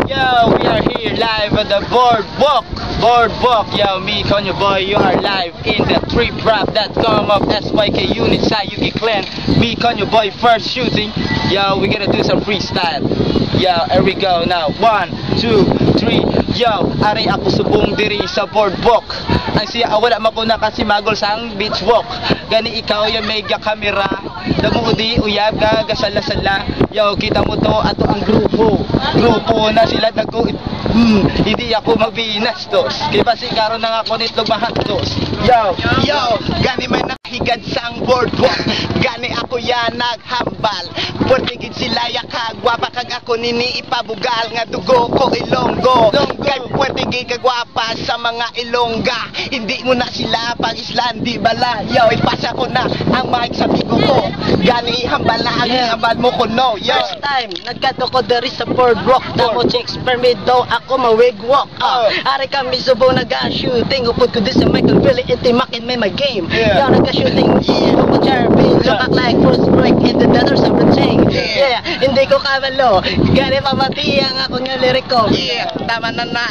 Yo, we are here live at the Boardwalk. Yo, me, Konyo Boy, you are live in the triprap.com of SYK Unit Sayuki Clan. Me, Konyo Boy, first shooting. Yo, we gonna do some freestyle. Yo, here we go now. 1, 2, 3. Yo, aray ako subong diri sa Boardwalk. Ang siya wala makuna kasi magol sang beach walk. Gani ikaw yung mega camera. Damudi uyab ka gasala-sala. Yo, kita mo to ato ang grupo na sila nagko hindi ako magbinastos. Kaya basi karon na ako nito mahantos. Yo, gani man nakahigad sang Boardwalk. Gani ako yan naghambal. Portigid sila yakagwapa kag ako nini ipabugal nga dugo ko Ilonggo. Kay portigid kagwapa sa mga Ilongga. Hindi mo na sila pag Islandi bala. Yo, ipasa ko na ang mic sa bigo ko. Gani ihambal na ang ihambal mo ko no. Yo, first time nagkato ko diri sa Boardwalk. Tamo chicks permit daw ako mawigwalk. Ari kami subo naga-shooting. Upod ko this sa Michael really intimakin may game. Yo, naga-shooting. Ako Jeremy, look like first break in the desert of the chain. Yeah, hindi ko kabalo. Gani pamatiyang ako nga liriko. tama na na.